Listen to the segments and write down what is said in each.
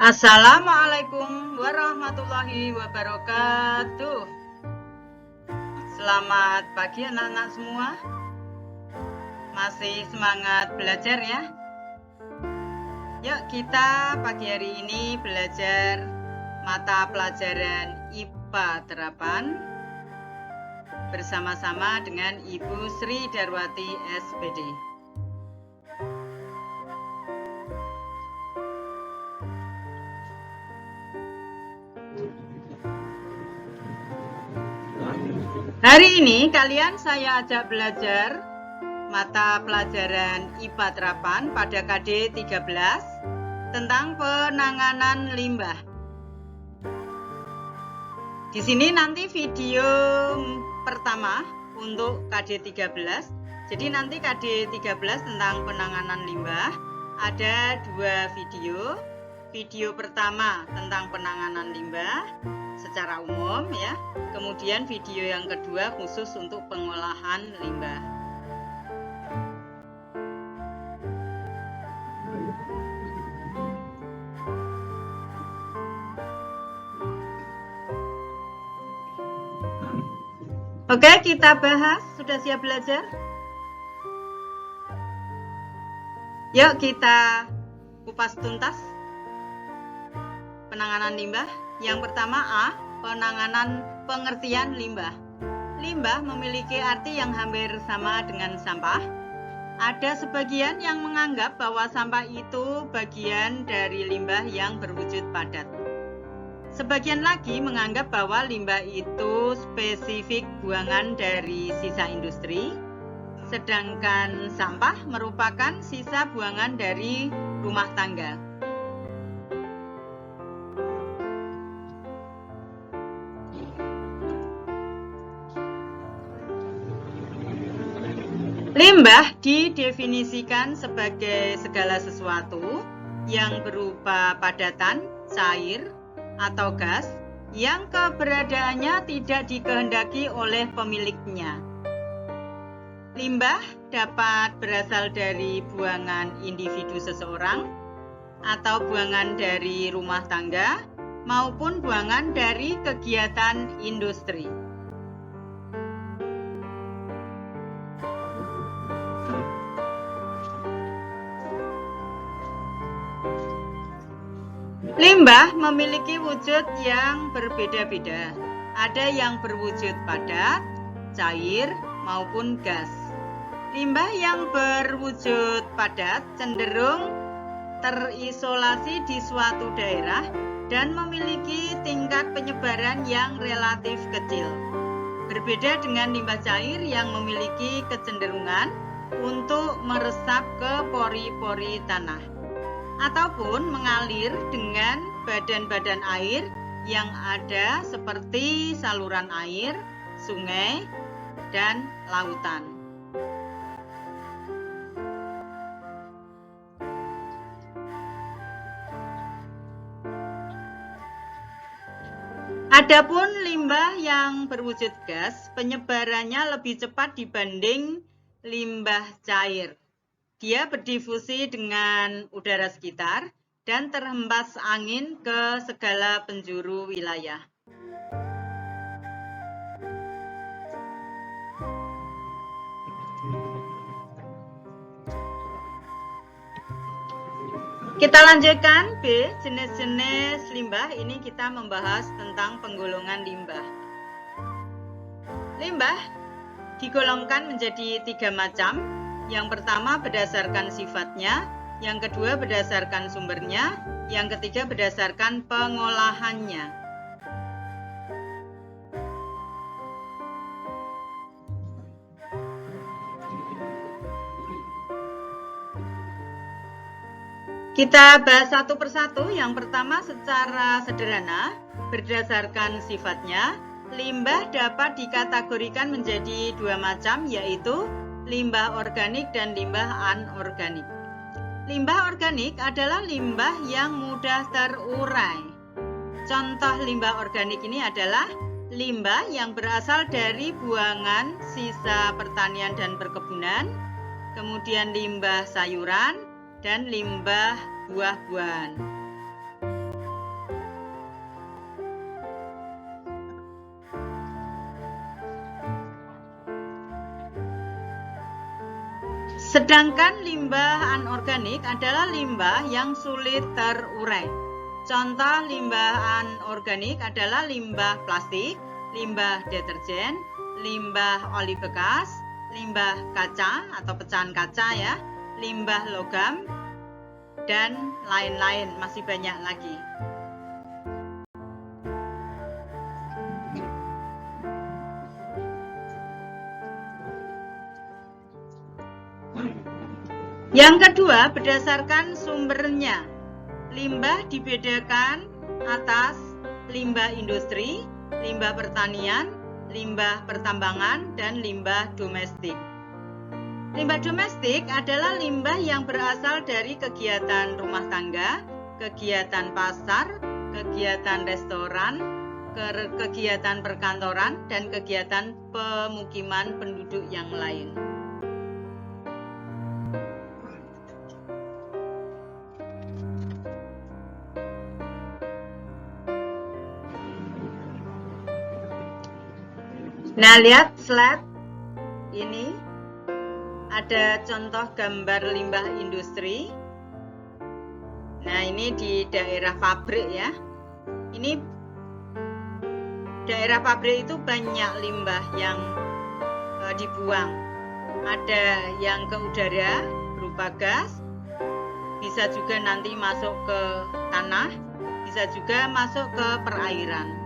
Assalamualaikum warahmatullahi wabarakatuh. Selamat pagi anak-anak semua. Masih semangat belajar ya? Yuk kita pagi hari ini belajar mata pelajaran IPA Terapan bersama-sama dengan Ibu Sri Darwati SPD. Hari ini kalian saya ajak belajar mata pelajaran IPA Terapan pada KD 13 tentang penanganan limbah. Di sini nanti video pertama untuk KD 13. Jadi nanti KD 13 tentang penanganan limbah ada 2 video. Video pertama tentang penanganan limbah secara umum ya. Kemudian video yang kedua khusus untuk pengolahan limbah. Oke, kita bahas. Sudah siap belajar? Yuk kita kupas tuntas penanganan limbah. Yang pertama A, pengertian limbah. Limbah memiliki arti yang hampir sama dengan sampah. Ada sebagian yang menganggap bahwa sampah itu bagian dari limbah yang berwujud padat. Sebagian lagi menganggap bahwa limbah itu spesifik buangan dari sisa industri, sedangkan sampah merupakan sisa buangan dari rumah tangga. Limbah didefinisikan sebagai segala sesuatu yang berupa padatan, cair, atau gas yang keberadaannya tidak dikehendaki oleh pemiliknya. Limbah dapat berasal dari buangan individu seseorang atau buangan dari rumah tangga maupun buangan dari kegiatan industri. Limbah memiliki wujud yang berbeda-beda. Ada yang berwujud padat, cair, maupun gas. Limbah yang berwujud padat cenderung terisolasi di suatu daerah dan memiliki tingkat penyebaran yang relatif kecil. Berbeda dengan limbah cair yang memiliki kecenderungan untuk meresap ke pori-pori tanah ataupun mengalir dengan badan-badan air yang ada seperti saluran air, sungai, dan lautan. Adapun limbah yang berwujud gas, penyebarannya lebih cepat dibanding limbah cair. Dia berdifusi dengan udara sekitar dan terhempas angin ke segala penjuru wilayah. Kita lanjutkan B, jenis-jenis limbah. Ini kita membahas tentang penggolongan limbah. Limbah digolongkan menjadi 3 macam. Yang pertama berdasarkan sifatnya, yang kedua berdasarkan sumbernya, yang ketiga berdasarkan pengolahannya. Kita bahas satu persatu. Yang pertama secara sederhana, berdasarkan sifatnya, limbah dapat dikategorikan menjadi 2 macam, yaitu limbah organik dan limbah anorganik. Limbah organik adalah limbah yang mudah terurai. Contoh limbah organik ini adalah limbah yang berasal dari buangan sisa pertanian dan perkebunan, kemudian limbah sayuran, dan limbah buah-buahan. Sedangkan limbah anorganik adalah limbah yang sulit terurai. Contoh limbah anorganik adalah limbah plastik, limbah deterjen, limbah oli bekas, limbah kaca atau pecahan kaca ya, limbah logam, dan lain-lain, masih banyak lagi. Yang kedua, berdasarkan sumbernya. Limbah dibedakan atas limbah industri, limbah pertanian, limbah pertambangan, dan limbah domestik. Limbah domestik adalah limbah yang berasal dari kegiatan rumah tangga, kegiatan pasar, kegiatan restoran, kegiatan perkantoran, dan kegiatan pemukiman penduduk yang lain. Nah, lihat slide ini, ada contoh gambar limbah industri. Nah, ini di daerah pabrik ya. Ini daerah pabrik itu banyak limbah yang dibuang. Ada yang ke udara berupa gas, bisa juga nanti masuk ke tanah, bisa juga masuk ke perairan.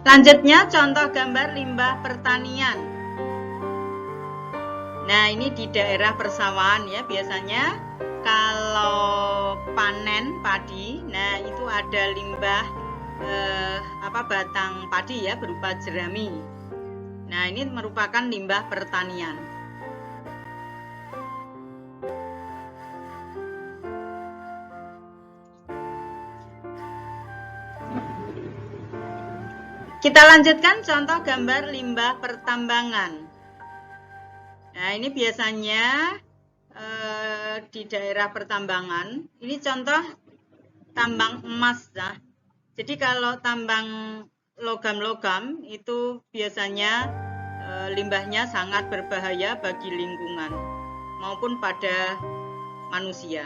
Selanjutnya contoh gambar limbah pertanian. Nah, ini di daerah persawahan ya, biasanya kalau panen padi, nah itu ada limbah batang padi ya berupa jerami. Nah, ini merupakan limbah pertanian. Kita lanjutkan contoh gambar limbah pertambangan. Nah, ini biasanya di daerah pertambangan, ini contoh tambang emas ya. Jadi kalau tambang logam-logam itu biasanya limbahnya sangat berbahaya bagi lingkungan maupun pada manusia.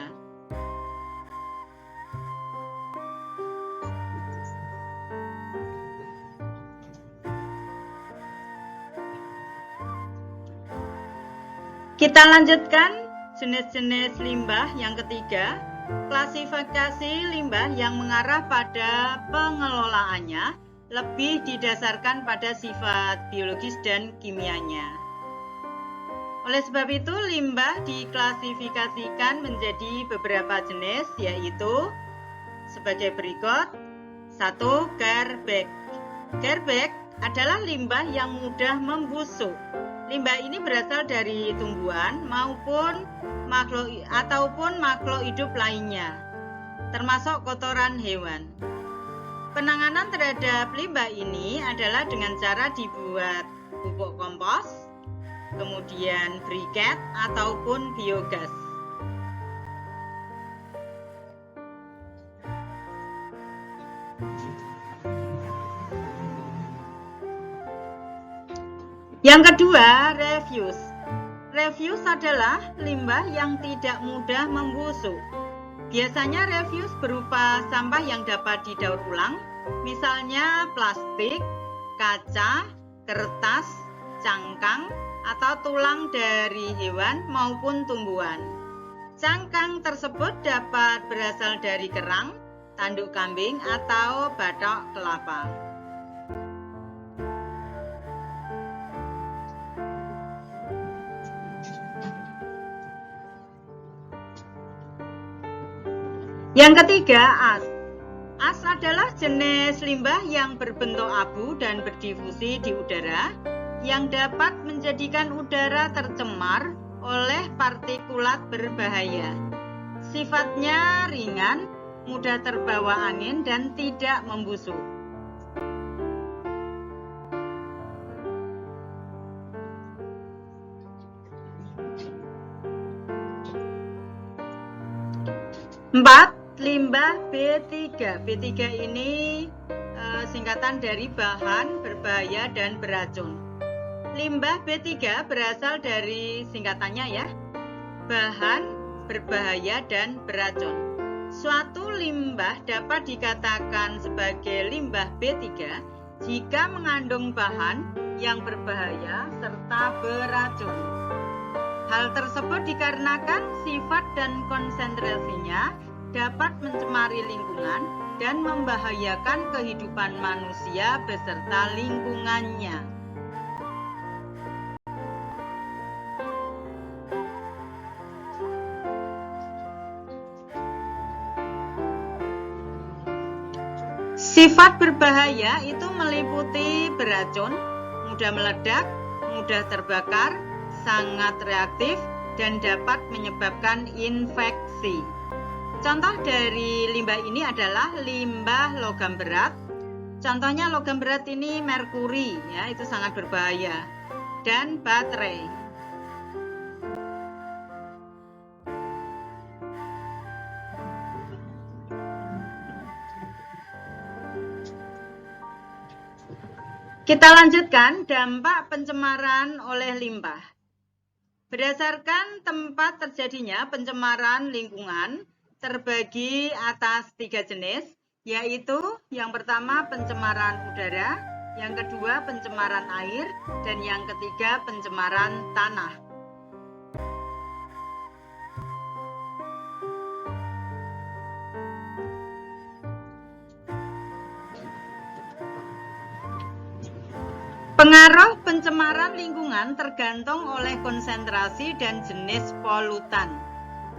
Kita lanjutkan jenis-jenis limbah yang ketiga, klasifikasi limbah yang mengarah pada pengelolaannya lebih didasarkan pada sifat biologis dan kimianya. Oleh sebab itu, limbah diklasifikasikan menjadi beberapa jenis, yaitu sebagai berikut. 1. Garbage. Garbage adalah limbah yang mudah membusuk. Limbah ini berasal dari tumbuhan maupun makhluk hidup lainnya, termasuk kotoran hewan. Penanganan terhadap limbah ini adalah dengan cara dibuat pupuk kompos, kemudian briket ataupun biogas. Yang kedua, refuse. Refuse adalah limbah yang tidak mudah membusuk. Biasanya refuse berupa sampah yang dapat didaur ulang, misalnya plastik, kaca, kertas, cangkang, atau tulang dari hewan maupun tumbuhan. Cangkang tersebut dapat berasal dari kerang, tanduk kambing, atau batok kelapa. Yang ketiga, as. As adalah jenis limbah yang berbentuk abu dan berdifusi di udara, yang dapat menjadikan udara tercemar oleh partikulat berbahaya. Sifatnya ringan, mudah terbawa angin, dan tidak membusuk. Empat, Limbah B3. B3 ini singkatan dari bahan berbahaya dan beracun. Limbah B3 berasal dari singkatannya ya, bahan berbahaya dan beracun. Suatu limbah dapat dikatakan sebagai limbah B3 jika mengandung bahan yang berbahaya serta beracun. Hal tersebut dikarenakan sifat dan konsentrasinya dapat mencemari lingkungan dan membahayakan kehidupan manusia beserta lingkungannya. Sifat berbahaya itu meliputi beracun, mudah meledak, mudah terbakar, sangat reaktif, dan dapat menyebabkan infeksi. Contoh dari limbah ini adalah limbah logam berat. Contohnya logam berat ini merkuri, ya, itu sangat berbahaya, dan baterai. Kita lanjutkan dampak pencemaran oleh limbah. Berdasarkan tempat terjadinya pencemaran lingkungan, terbagi atas 3 jenis, yaitu yang pertama pencemaran udara, yang kedua pencemaran air, dan yang ketiga pencemaran tanah. Pengaruh pencemaran lingkungan tergantung oleh konsentrasi dan jenis polutan.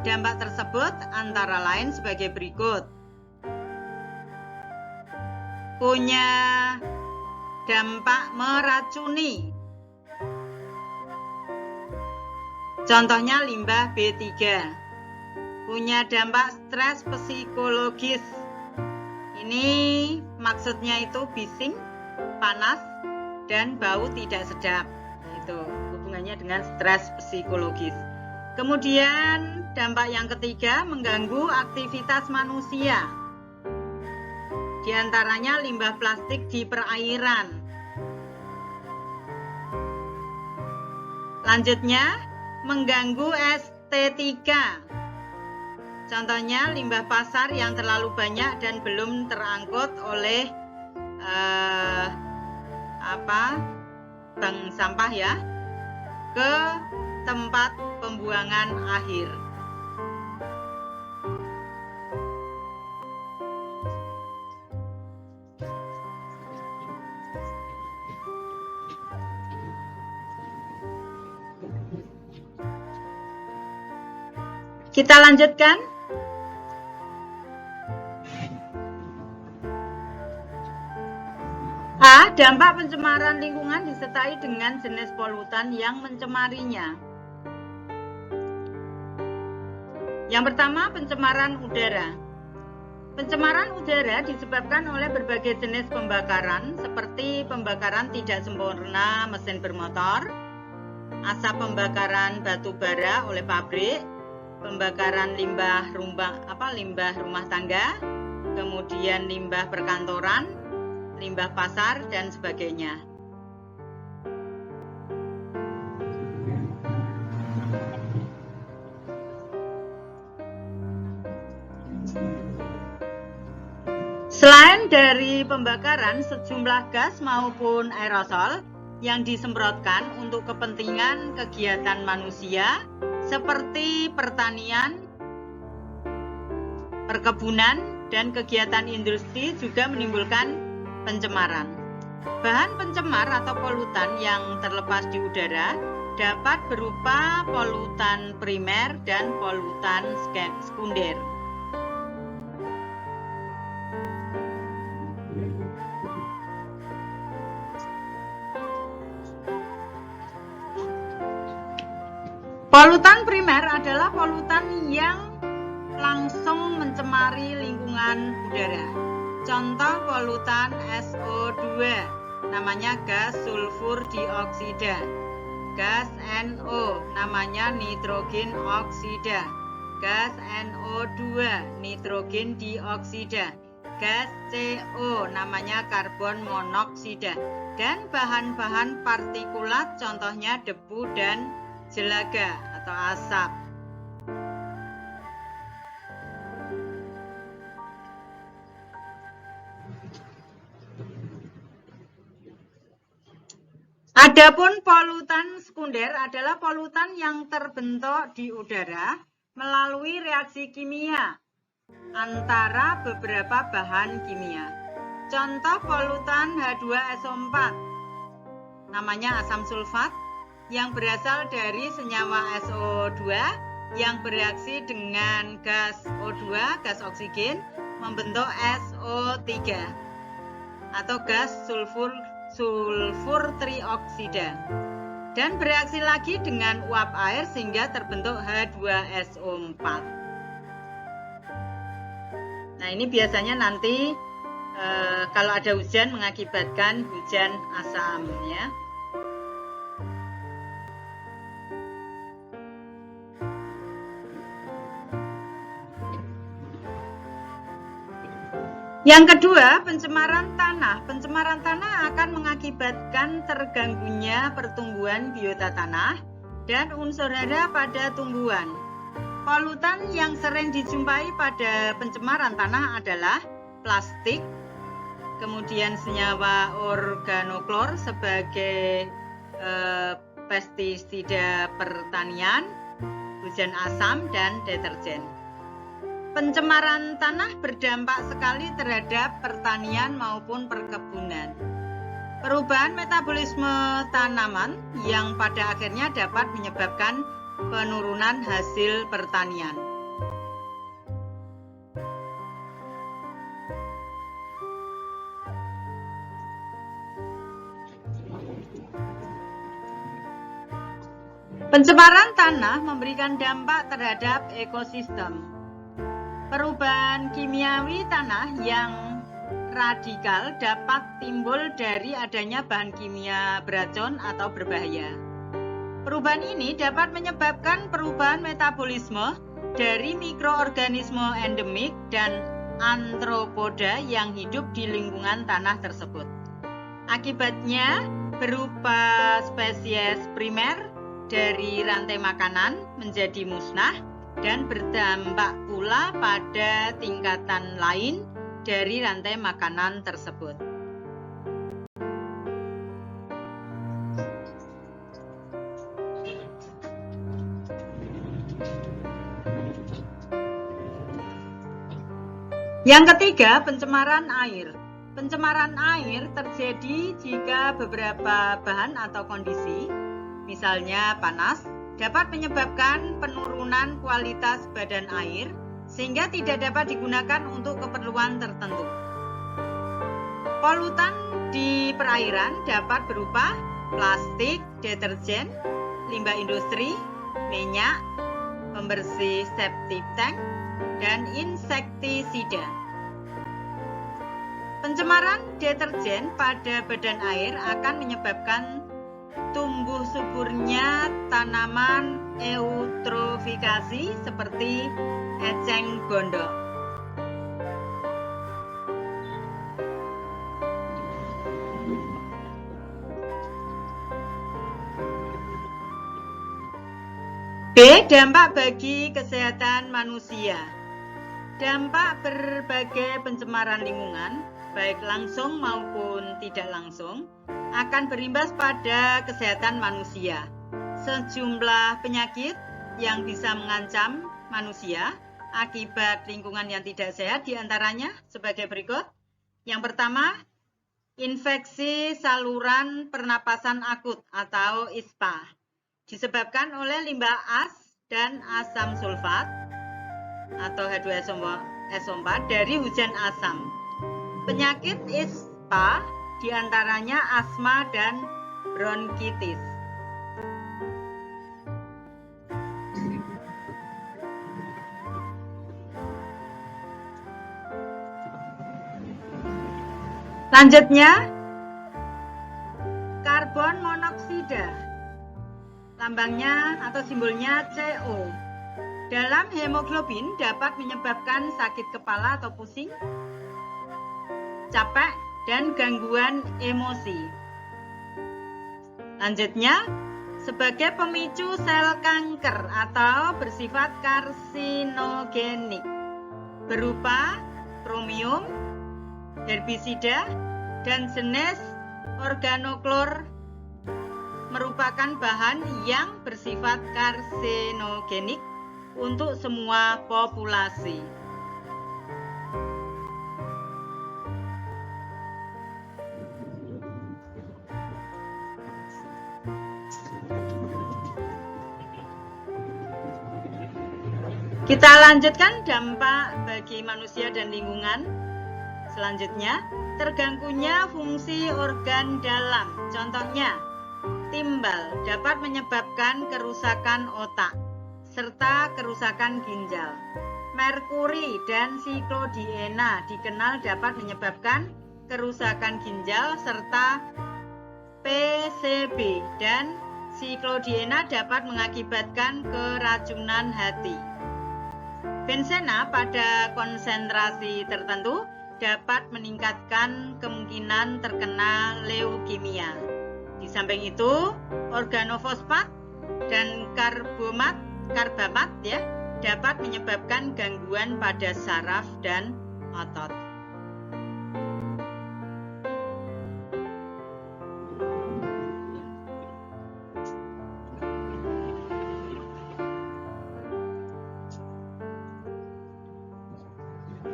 Dampak tersebut antara lain sebagai berikut. Punya dampak meracuni. Contohnya limbah B3. Punya dampak stres psikologis. Ini maksudnya itu bising, panas, dan bau tidak sedap. Itu hubungannya dengan stres psikologis. Kemudian dampak yang ketiga mengganggu aktivitas manusia. Di antaranya limbah plastik di perairan. Lanjutnya mengganggu estetika. Contohnya limbah pasar yang terlalu banyak dan belum terangkut oleh bank sampah ya ke tempat pembuangan akhir. Kita lanjutkan. A. Dampak pencemaran lingkungan disertai dengan jenis polutan yang mencemarinya. Yang pertama, pencemaran udara. Pencemaran udara disebabkan oleh berbagai jenis pembakaran seperti pembakaran tidak sempurna mesin bermotor, asap pembakaran batu bara oleh pabrik, pembakaran limbah rumah tangga, kemudian limbah perkantoran, limbah pasar, dan sebagainya. Selain dari pembakaran, sejumlah gas maupun aerosol yang disemprotkan untuk kepentingan kegiatan manusia seperti pertanian, perkebunan, dan kegiatan industri juga menimbulkan pencemaran. Bahan pencemar atau polutan yang terlepas di udara dapat berupa polutan primer dan polutan sekunder. Polutan primer adalah polutan yang langsung mencemari lingkungan udara. Contoh polutan SO2, namanya gas sulfur dioksida. Gas NO, namanya nitrogen oksida. gas NO2, nitrogen dioksida, gas CO, namanya karbon monoksida, dan bahan-bahan partikulat, contohnya debu dan jelaga atau asap. Adapun polutan sekunder adalah polutan yang terbentuk di udara melalui reaksi kimia antara beberapa bahan kimia. Contoh polutan H2SO4, namanya asam sulfat, yang berasal dari senyawa SO2 yang bereaksi dengan gas O2, gas oksigen, membentuk SO3 atau gas sulfur trioksida, dan bereaksi lagi dengan uap air sehingga terbentuk H2SO4. Nah, ini biasanya nanti kalau ada hujan mengakibatkan hujan asam ya. Yang kedua, pencemaran tanah. Pencemaran tanah akan mengakibatkan terganggunya pertumbuhan biota tanah dan unsur hara pada tumbuhan. Polutan yang sering dijumpai pada pencemaran tanah adalah plastik, kemudian senyawa organoklor sebagai pestisida pertanian, hujan asam, dan deterjen. Pencemaran tanah berdampak sekali terhadap pertanian maupun perkebunan. Perubahan metabolisme tanaman yang pada akhirnya dapat menyebabkan penurunan hasil pertanian. Pencemaran tanah memberikan dampak terhadap ekosistem. Perubahan kimiawi tanah yang radikal dapat timbul dari adanya bahan kimia beracun atau berbahaya. Perubahan ini dapat menyebabkan perubahan metabolisme dari mikroorganisme endemik dan antropoda yang hidup di lingkungan tanah tersebut. Akibatnya berupa spesies primer dari rantai makanan menjadi musnah dan berdampak pula pada tingkatan lain dari rantai makanan tersebut. Yang ketiga, pencemaran air. Pencemaran air terjadi jika beberapa bahan atau kondisi, misalnya panas, dapat menyebabkan penurunan kualitas badan air sehingga tidak dapat digunakan untuk keperluan tertentu. Polutan di perairan dapat berupa plastik, deterjen, limbah industri, minyak, pembersih septic tank, dan insektisida. Pencemaran deterjen pada badan air akan menyebabkan tumbuh suburnya tanaman eutrofikasi seperti eceng gondok. B. Dampak bagi kesehatan manusia. Dampak berbagai pencemaran lingkungan, baik langsung maupun tidak langsung, akan berimbas pada kesehatan manusia. Sejumlah penyakit yang bisa mengancam manusia akibat lingkungan yang tidak sehat diantaranya sebagai berikut. Yang pertama, infeksi saluran pernapasan akut atau ISPA, disebabkan oleh limbah as dan asam sulfat atau H2SO4 dari hujan asam. Penyakit ISPA diantaranya asma dan bronkitis. Selanjutnya, karbon monoksida. Lambangnya atau simbolnya CO. dalam hemoglobin dapat menyebabkan sakit kepala atau pusing, capek, dan gangguan emosi. Lanjutnya, sebagai pemicu sel kanker atau bersifat karsinogenik berupa kromium, herbisida, dan jenis organoklor merupakan bahan yang bersifat karsinogenik untuk semua populasi. Kita lanjutkan dampak bagi manusia dan lingkungan. Selanjutnya, terganggunya fungsi organ dalam. Contohnya, timbal dapat menyebabkan kerusakan otak serta kerusakan ginjal. Merkuri dan siklodiena dikenal dapat menyebabkan kerusakan ginjal serta PCB, dan siklodiena dapat mengakibatkan keracunan hati. Benzena pada konsentrasi tertentu dapat meningkatkan kemungkinan terkena leukemia. Di samping itu, organofosfat dan karbamat dapat menyebabkan gangguan pada saraf dan otot.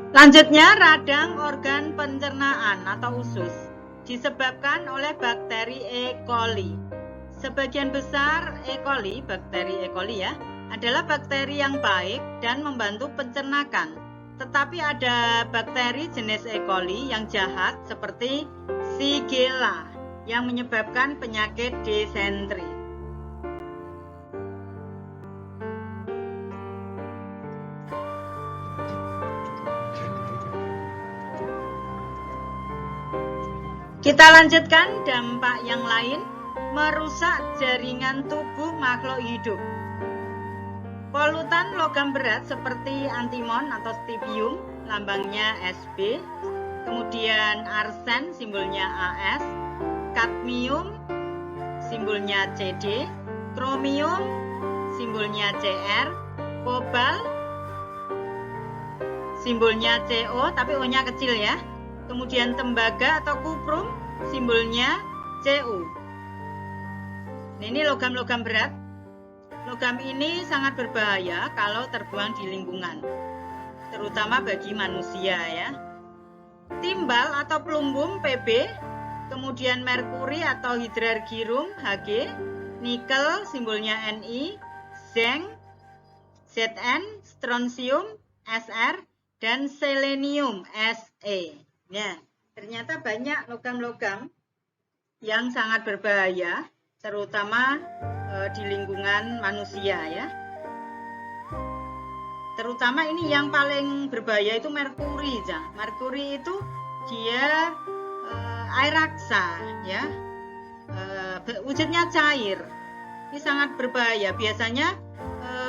Lanjutnya, radang organ pencernaan atau usus disebabkan oleh bakteri E. coli. Sebagian besar bakteri E. coli adalah bakteri yang baik dan membantu pencernakan. Tetapi ada bakteri jenis E. coli yang jahat seperti Shigella yang menyebabkan penyakit disentri. Kita lanjutkan dampak yang lain, merusak jaringan tubuh makhluk hidup. Polutan logam berat seperti antimon atau stibium, lambangnya Sb, kemudian arsen, simbolnya As, kadmium, simbolnya Cd, kromium, simbolnya Cr, kobal, simbolnya Co, tapi O-nya kecil ya. Kemudian tembaga atau kuprum, simbolnya Cu. Ini logam-logam berat. Logam ini sangat berbahaya kalau terbuang di lingkungan, terutama bagi manusia ya. Timbal atau plumbum Pb, kemudian merkuri atau hidrargyrum Hg, nikel simbolnya Ni, zinc Zn, strontium Sr, dan selenium Se. Ya, ternyata banyak logam-logam yang sangat berbahaya, terutama di lingkungan manusia ya. Terutama ini yang paling berbahaya itu merkuri ya. Merkuri itu dia air raksa ya, wujudnya cair. Ini sangat berbahaya. Biasanya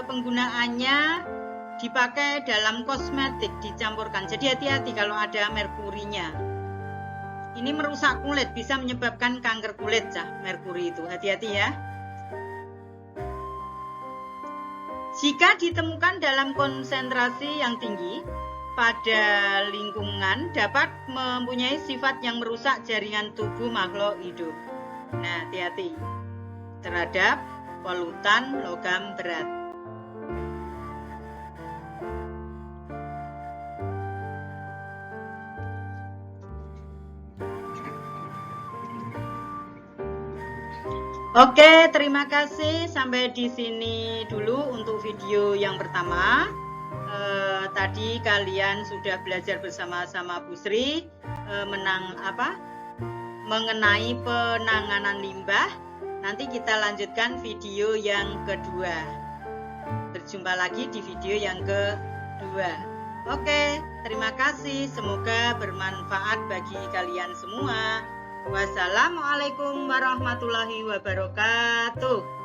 penggunaannya dipakai dalam kosmetik, dicampurkan. Jadi hati-hati kalau ada merkurinya. Ini merusak kulit, bisa menyebabkan kanker kulit merkuri itu. Hati-hati ya. Jika ditemukan dalam konsentrasi yang tinggi pada lingkungan, dapat mempunyai sifat yang merusak jaringan tubuh makhluk hidup. Nah, hati-hati terhadap polutan logam berat. Oke, terima kasih. Sampai di sini dulu untuk video yang pertama. Tadi kalian sudah belajar bersama-sama Bu Sri mengenai penanganan limbah. Nanti kita lanjutkan video yang kedua. Berjumpa lagi di video yang kedua. Oke, terima kasih. Semoga bermanfaat bagi kalian semua. Wassalamualaikum warahmatullahi wabarakatuh.